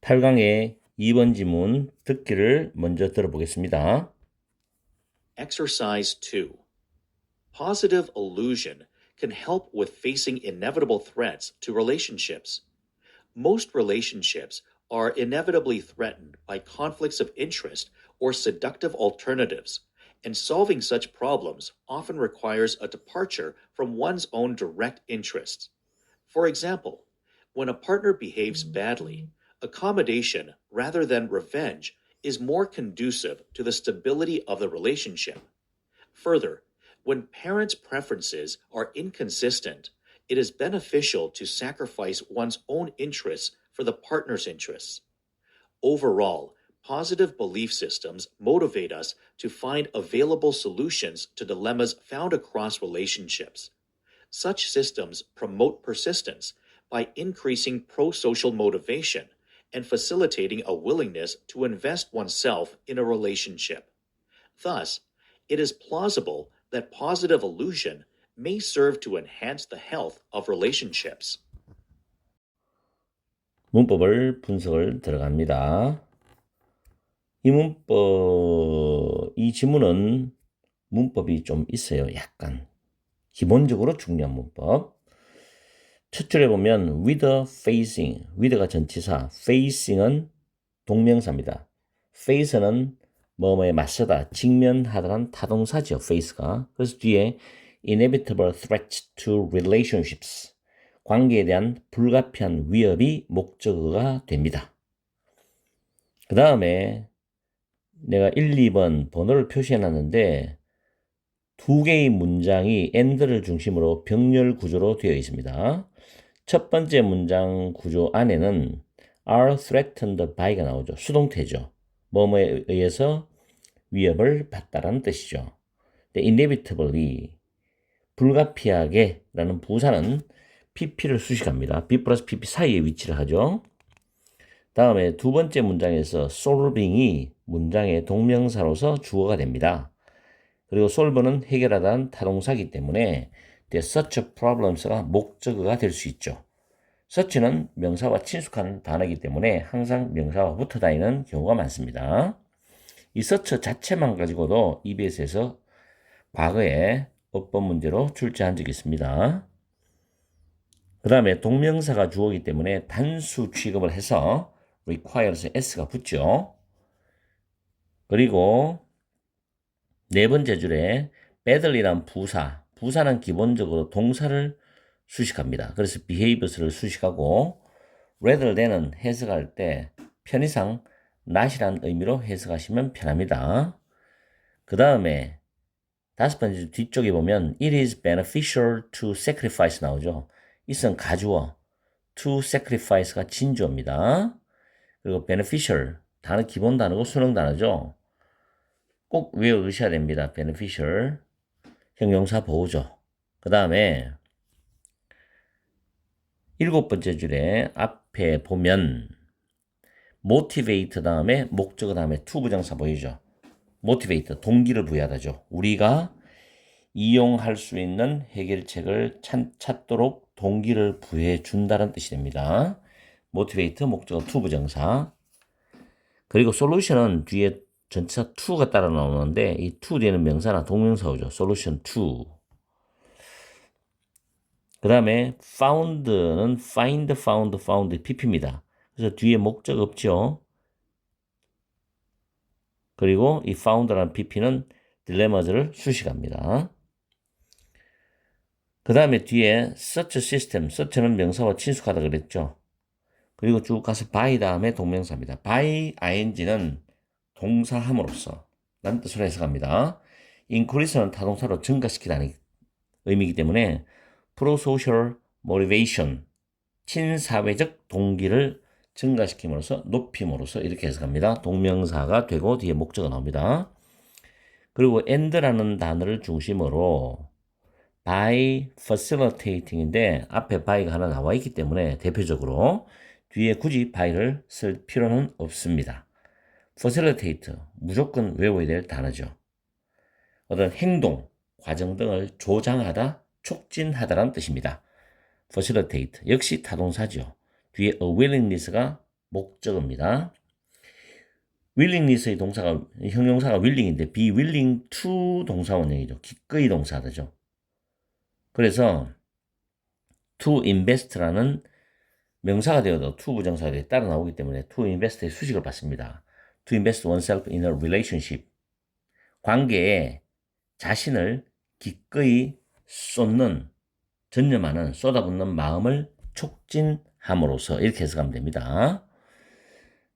8강의 2번 지문 듣기를 먼저 들어보겠습니다. Exercise 2. Positive illusion can help with facing inevitable threats to relationships. Most relationships are inevitably threatened by conflicts of interest or seductive alternatives, and solving such problems often requires a departure from one's own direct interests. For example, when a partner behaves badly, accommodation rather than revenge is more conducive to the stability of the relationship. Further, when parents' preferences are inconsistent, it is beneficial to sacrifice one's own interests for the partner's interests. Overall, positive belief systems motivate us to find available solutions to dilemmas found across relationships. Such systems promote persistence by increasing pro-social motivation and facilitating a willingness to invest oneself in a relationship. Thus, it is plausible that positive illusion may serve to enhance the health of relationships. 문법을 분석을 들어갑니다. 이 지문은 문법이 좀 있어요. 약간. 기본적으로 중요한 문법. 첫 줄에 보면 with facing, with가 전치사, facing은 동명사입니다. face는 뭐뭐에 맞서다, 직면하다란 타동사죠. face가. 그래서 뒤에 inevitable threats to relationships, 관계에 대한 불가피한 위협이 목적어가 됩니다. 그 다음에 내가 1, 2번 번호를 표시해놨는데 두 개의 문장이 and를 중심으로 병렬 구조로 되어 있습니다. 첫 번째 문장 구조 안에는 are threatened by가 나오죠. 수동태죠. 뭐뭐에 의해서 위협을 받다라는 뜻이죠. inevitably, 불가피하게 라는 부사는 pp를 수식합니다. b 플러스 pp 사이에 위치를 하죠. 다음에 두 번째 문장에서 solving이 문장의 동명사로서 주어가 됩니다. 그리고 solve는 해결하다는 타동사이기 때문에 such problems가 목적어가 될 수 있죠. such는 명사와 친숙한 단어이기 때문에 항상 명사와 붙어 다니는 경우가 많습니다. 이 such 자체만 가지고도 EBS에서 과거에 어법 문제로 출제한 적이 있습니다. 그 다음에 동명사가 주어이기 때문에 단수 취급을 해서 requires에 s가 붙죠. 그리고 네 번째 줄에 badly란 부사는 기본적으로 동사를 수식합니다. 그래서 behaviors를 수식하고 rather than은 해석할 때 편의상 not이란 의미로 해석하시면 편합니다. 그 다음에 다섯 번째 뒤쪽에 보면 it is beneficial to sacrifice 나오죠. 이것은 가주어, to sacrifice가 진주어입니다. 그리고 beneficial, 단어 기본 단어고 수능 단어죠. 꼭 외우셔야 됩니다. beneficial, 형용사 보호죠. 그 다음에 일곱 번째 줄에 앞에 보면 motivate 다음에 목적어 다음에 to 부정사 보이죠. motivate, 동기를 부여하다죠. 우리가 이용할 수 있는 해결책을 찾도록 동기를 부여해 준다는 뜻이 됩니다. motivate, 목적어 to 부정사. 그리고 solution은 뒤에 전치사 to가 따라 나오는데 이 to 뒤에는 명사나 동명사 오죠. solution to. 그 다음에 found는 find, found, pp입니다. 그래서 뒤에 목적 없죠. 그리고 이 found라는 pp는 딜레마즈를 수식합니다. 그 다음에 뒤에 such system, such는 명사와 친숙하다 그랬죠. 그리고 쭉 가서 by 다음에 동명사입니다. by ing는 동사함으로써 라는 뜻으로 해석합니다. increase는 타동사로 증가시키다는 의미이기 때문에 pro-social motivation, 친사회적 동기를 증가시킴으로써 높임으로써 이렇게 해석합니다. 동명사가 되고 뒤에 목적어가 나옵니다. 그리고 and라는 단어를 중심으로 by facilitating인데 앞에 by가 하나 나와 있기 때문에 대표적으로 뒤에 굳이 by를 쓸 필요는 없습니다. facilitate, 무조건 외워야 될 단어죠. 어떤 행동, 과정 등을 조장하다, 촉진하다라는 뜻입니다. facilitate, 역시 타동사죠. 뒤에 a willingness가 목적어입니다. willingness의 동사가 형용사가 willing인데 be willing to 동사 원형이죠. 기꺼이 동사죠. 그래서 to invest라는 명사가 되어도 to 부정사가 따라 나오기 때문에 to invest의 수식을 받습니다. to invest oneself in a relationship. 관계에 자신을 기꺼이 쏟는, 전념하는, 쏟아붓는 마음을 촉진함으로써 이렇게 해석하면 됩니다.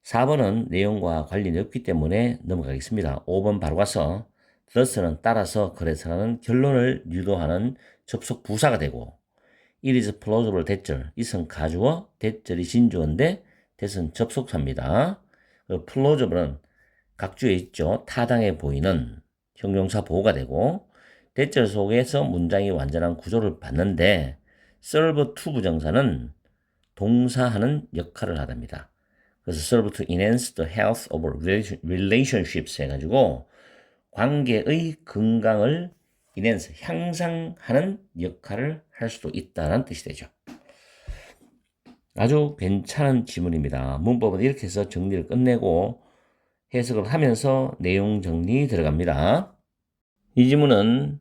4번은 내용과 관련이 없기 때문에 넘어가겠습니다. 5번 바로 가서 thus는 따라서 그래서라는 결론을 유도하는 접속 부사가 되고 it is plausible 대절, it은 가주어, 대절이 진주어인데 that은 접속사입니다. plausible은 각주에 있죠. 타당해 보이는 형용사 보호가 되고 대절 속에서 문장이 완전한 구조를 받는데 serve to 부정사는 동사하는 역할을 하답니다. 그래서 serve to enhance the health of relationships 해가지고 관계의 건강을 enhance, 향상하는 역할을 할 수도 있다는 뜻이 되죠. 아주 괜찮은 지문입니다. 문법은 이렇게 해서 정리를 끝내고 해석을 하면서 내용 정리 들어갑니다. 이 지문은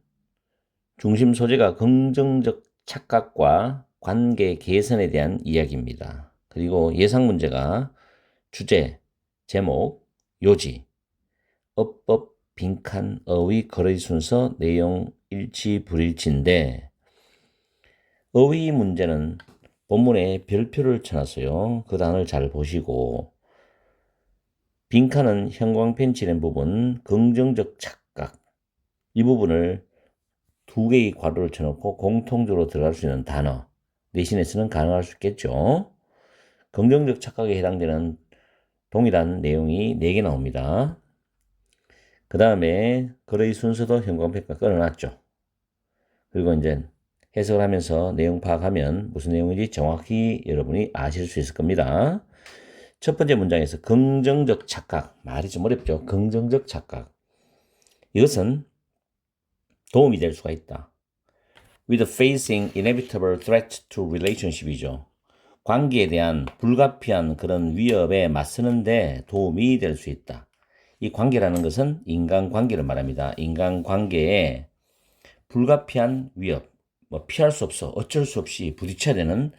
중심 소재가 긍정적 착각과 관계 개선에 대한 이야기입니다. 그리고 예상 문제가 주제, 제목, 요지, 어법, 빈칸, 어휘, 거의 순서, 내용, 일치, 불일치인데 어휘 문제는 본문에 별표를 쳐놨어요. 그 단어를 잘 보시고 빈칸은 형광펜 칠한 부분, 긍정적 착각 이 부분을 두 개의 괄호를 쳐놓고 공통적으로 들어갈 수 있는 단어 내신에서는 가능할 수 있겠죠. 긍정적 착각에 해당되는 동일한 내용이 4개 나옵니다. 그 다음에 거의 순서도 형광펜과 끊어놨죠. 그리고 이제 해석을 하면서 내용 파악하면 무슨 내용인지 정확히 여러분이 아실 수 있을 겁니다. 첫 번째 문장에서 긍정적 착각, 말이 좀 어렵죠. 긍정적 착각. 이것은 도움이 될 수가 있다. With facing inevitable threat to relationship이죠. 관계에 대한 불가피한 그런 위협에 맞서는데 도움이 될 수 있다. 이 관계라는 것은 인간관계를 말합니다. 인간관계에 불가피한 위협, 피할 수 없어, 어쩔 수 없이 부딪혀야 되는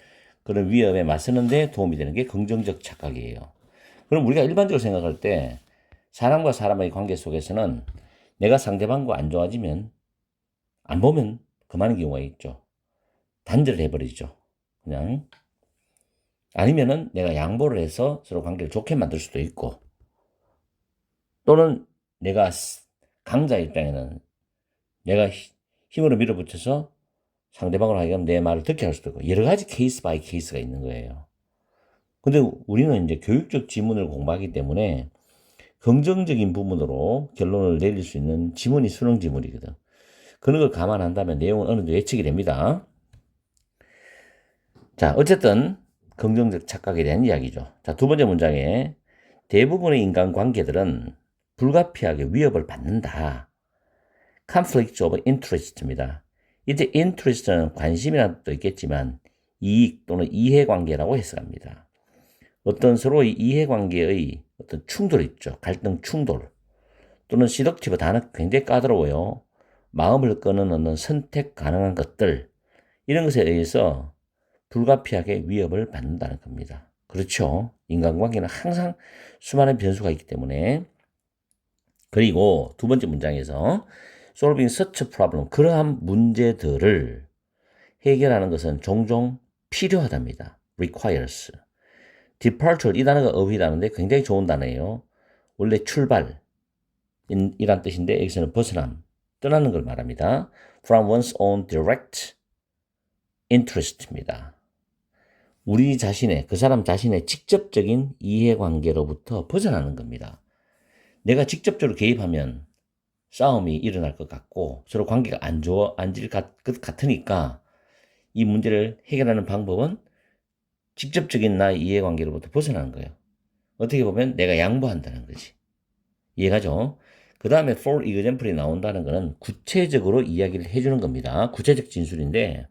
그런 위협에 맞서는데 도움이 되는 게 긍정적 착각이에요. 그럼 우리가 일반적으로 생각할 때 사람과 사람의 관계 속에서는 내가 상대방과 안 좋아지면 안 보면 그만인 경우가 있죠. 단절을 해버리죠. 그냥. 아니면은 내가 양보를 해서 서로 관계를 좋게 만들 수도 있고 또는 내가 강자 입장에는 내가 힘으로 밀어붙여서 상대방을 하여금 내 말을 듣게 할 수도 있고 여러 가지 케이스 바이 케이스가 있는 거예요. 근데 우리는 이제 교육적 지문을 공부하기 때문에 긍정적인 부분으로 결론을 내릴 수 있는 지문이 수능 지문이거든. 그런 걸 감안한다면 내용은 어느 정도 예측이 됩니다. 자, 어쨌든 긍정적 착각에 대한 이야기죠. 자, 두 번째 문장에 대부분의 인간관계들은 불가피하게 위협을 받는다. conflict of interest입니다. 이때 interest는 관심이라는 뜻도 있겠지만 이익 또는 이해관계라고 해석합니다. 어떤 서로의 이해관계의 어떤 충돌이 있죠. 갈등 충돌 또는 seductive 단어 굉장히 까다로워요. 마음을 끄는 어떤 선택 가능한 것들 이런 것에 의해서 불가피하게 위협을 받는다는 겁니다. 그렇죠. 인간관계는 항상 수많은 변수가 있기 때문에. 그리고 두 번째 문장에서 solving such a problem, 그러한 문제들을 해결하는 것은 종종 필요하답니다. requires. departure, 이 단어가 어휘 단어인데 굉장히 좋은 단어예요. 원래 출발 이란 뜻인데 여기서는 벗어남, 떠나는 걸 말합니다. from one's own direct interest입니다. 우리 자신의, 그 사람 자신의 직접적인 이해관계로부터 벗어나는 겁니다. 내가 직접적으로 개입하면 싸움이 일어날 것 같고 서로 관계가 안질 것 같으니까 이 문제를 해결하는 방법은 직접적인 나의 이해관계로부터 벗어나는 거예요. 어떻게 보면 내가 양보한다는 거지. 이해가죠? 그 다음에 for example이 나온다는 것은 구체적으로 이야기를 해주는 겁니다. 구체적 진술인데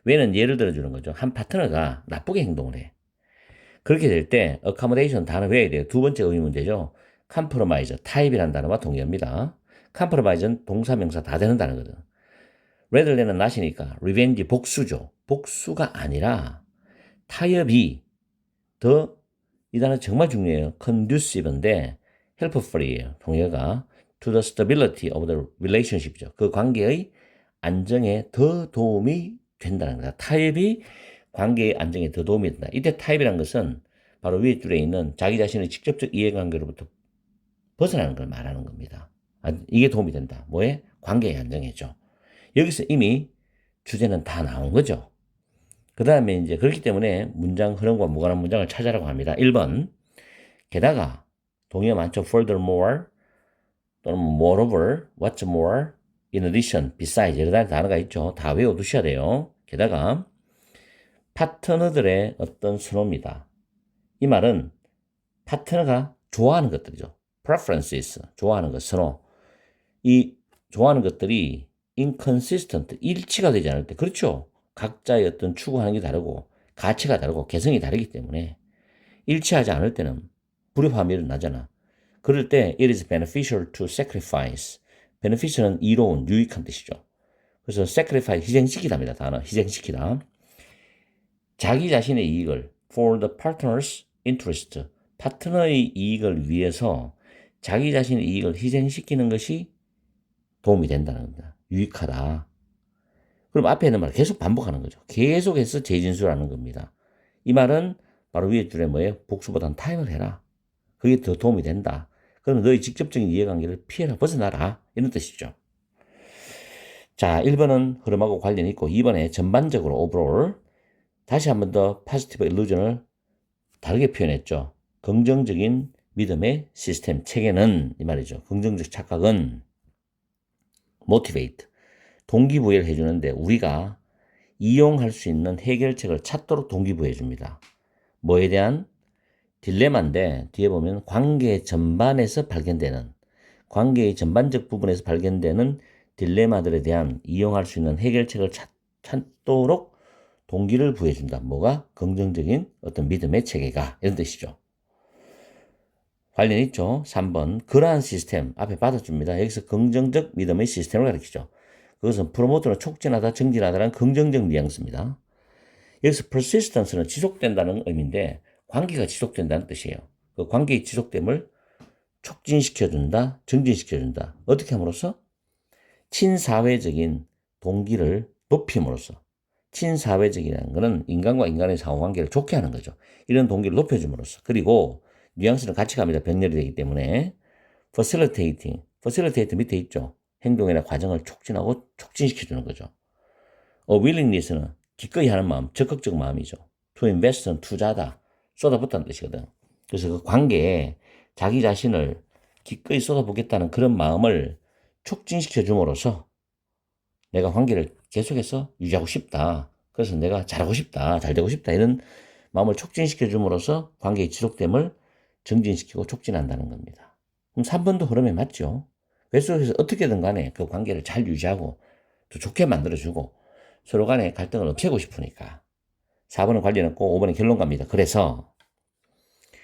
왜는 예를 들어주는 거죠. 한 파트너가 나쁘게 행동을 해. 그렇게 될 때 accommodation 단어 외워야 돼요. 두 번째 의미 문제죠. compromise, 타입이라는 단어와 동의합니다. compromise는 동사, 명사 다 되는 단어거든. rather than은 not이니까 revenge 복수죠. 복수가 아니라 타협이 더, 이 단어 정말 중요해요. conducive인데 helpful이에요. 동의어가 to the stability of the relationship이죠. 그 관계의 안정에 더 도움이 된다는 거다. 타협이 관계의 안정에 더 도움이 된다. 이때 타협이라는 것은 바로 위에 줄에 있는 자기 자신의 직접적 이해관계로부터 벗어나는 걸 말하는 겁니다. 이게 도움이 된다. 뭐에? 관계의 안정이죠. 여기서 이미 주제는 다 나온 거죠. 그 다음에 이제 그렇기 때문에 문장 흐름과 무관한 문장을 찾아라고 합니다. 1번. 게다가 동의어 많죠. furthermore 또는 moreover, what's more, in addition, besides 여러 가지 단어가 있죠. 다 외워두셔야 돼요. 게다가 파트너들의 어떤 선호입니다. 이 말은 파트너가 좋아하는 것들이죠. preferences, 좋아하는 것, 선호. 이 좋아하는 것들이 inconsistent, 일치가 되지 않을 때, 그렇죠. 각자의 어떤 추구하는 게 다르고 가치가 다르고 개성이 다르기 때문에 일치하지 않을 때는 불협화음이 일어나잖아. 그럴 때 it is beneficial to sacrifice. beneficial은 이로운, 유익한 뜻이죠. 그래서 sacrifice, 희생시키답니다. 단어, 희생시키다. 자기 자신의 이익을 for the partner's interest. 파트너의 이익을 위해서 자기 자신의 이익을 희생시키는 것이 도움이 된다는 겁니다. 유익하다. 그럼 앞에 있는 말을 계속 반복하는 거죠. 계속해서 재진술하는 겁니다. 이 말은 바로 위에 줄에 뭐예요? 복수보다는 타협을 해라. 그게 더 도움이 된다. 그러면 너의 직접적인 이해관계를 피해라, 벗어나라. 이런 뜻이죠. 자, 1번은 흐름하고 관련이 있고 2번에 전반적으로 overall. 다시 한 번 더 positive illusion을 다르게 표현했죠. 긍정적인 믿음의 시스템, 체계는 이 말이죠. 긍정적 착각은 motivate, 동기부여를 해주는데 우리가 이용할 수 있는 해결책을 찾도록 동기부여해 줍니다. 뭐에 대한? 딜레마인데 뒤에 보면 관계 전반에서 발견되는, 관계의 전반적 부분에서 발견되는 딜레마들에 대한 이용할 수 있는 해결책을 찾도록 동기를 부여준다. 뭐가? 긍정적인 어떤 믿음의 체계가, 이런 뜻이죠. 관련 있죠. 3번. 그러한 시스템 앞에 받아줍니다. 여기서 긍정적 믿음의 시스템을 가리키죠. 그것은 프로모트는 촉진하다, 증진하다라는 긍정적 뉘앙스입니다. 여기서 persistence는 지속된다는 의미인데 관계가 지속된다는 뜻이에요. 그 관계의 지속됨을 촉진시켜준다, 증진시켜준다. 어떻게 함으로써? 친사회적인 동기를 높임으로써. 친사회적이라는 것은 인간과 인간의 상호관계를 좋게 하는 거죠. 이런 동기를 높여줌으로써. 그리고 뉘앙스는 같이 갑니다. 병렬이 되기 때문에. facilitating, facilitate 밑에 있죠. 행동이나 과정을 촉진하고 촉진시켜주는 거죠. willingness는 기꺼이 하는 마음, 적극적 마음이죠. to invest는 투자다, 쏟아붓다는 뜻이거든. 그래서 그 관계에 자기 자신을 기꺼이 쏟아붓겠다는 그런 마음을 촉진시켜 줌으로써 내가 관계를 계속해서 유지하고 싶다. 그래서 내가 잘하고 싶다, 잘 되고 싶다, 이런 마음을 촉진시켜 줌으로써 관계의 지속됨을 증진시키고 촉진한다는 겁니다. 그럼 3번도 흐름에 맞죠? 뱃속에서 어떻게든 간에 그 관계를 잘 유지하고 또 좋게 만들어주고 서로 간에 갈등을 없애고 싶으니까. 4번은 관련 없고 5번은 결론 갑니다. 그래서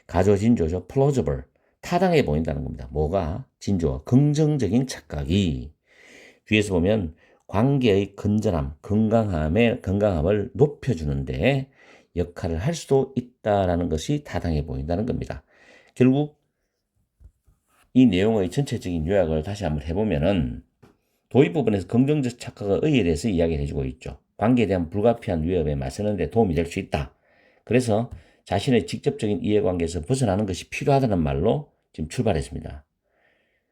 가조진조죠. plausible. 타당해 보인다는 겁니다. 뭐가? 진조와 긍정적인 착각이. 뒤에서 보면 관계의 건전함, 건강함을 높여주는데 역할을 할 수도 있다는 것이 타당해 보인다는 겁니다. 결국 이 내용의 전체적인 요약을 다시 한번 해보면은 도입 부분에서 긍정적 착각의 의의에 대해서 이야기를 해주고 있죠. 관계에 대한 불가피한 위협에 맞서는 데 도움이 될 수 있다. 그래서 자신의 직접적인 이해관계에서 벗어나는 것이 필요하다는 말로 지금 출발했습니다.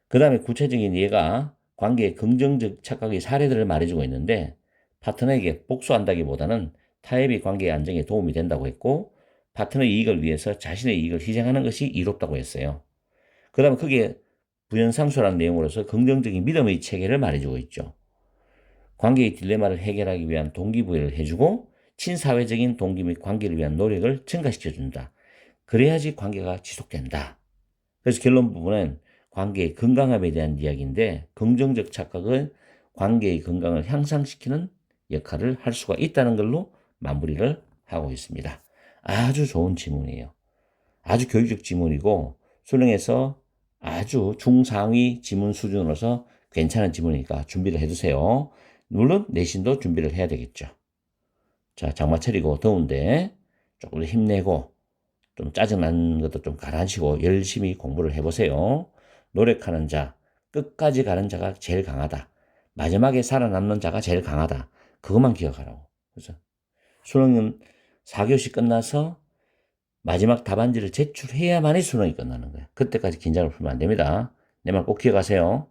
그 다음에 구체적인 예가 관계의 긍정적 착각의 사례들을 말해주고 있는데 파트너에게 복수한다기보다는 타협이 관계의 안정에 도움이 된다고 했고 파트너의 이익을 위해서 자신의 이익을 희생하는 것이 이롭다고 했어요. 그 다음에 그게 부연상수라는 내용으로서 긍정적인 믿음의 체계를 말해주고 있죠. 관계의 딜레마를 해결하기 위한 동기부여를 해주고 친사회적인 동기 및 관계를 위한 노력을 증가시켜준다. 그래야지 관계가 지속된다. 그래서 결론 부분은 관계의 건강함에 대한 이야기인데 긍정적 착각은 관계의 건강을 향상시키는 역할을 할 수가 있다는 걸로 마무리를 하고 있습니다. 아주 좋은 질문이에요. 아주 교육적 지문이고 수능에서 아주 중상위 지문 수준으로서 괜찮은 지문이니까 준비를 해두세요. 물론 내신도 준비를 해야 되겠죠. 자, 장마철이고 더운데 조금 더 힘내고 좀 짜증나는 것도 좀 가라앉히고 열심히 공부를 해보세요. 노력하는 자, 끝까지 가는 자가 제일 강하다. 마지막에 살아남는 자가 제일 강하다. 그것만 기억하라고. 그래서 수능은 4교시 끝나서 마지막 답안지를 제출해야만이 수능이 끝나는 거야. 그때까지 긴장을 풀면 안 됩니다. 내 말 꼭 기억하세요.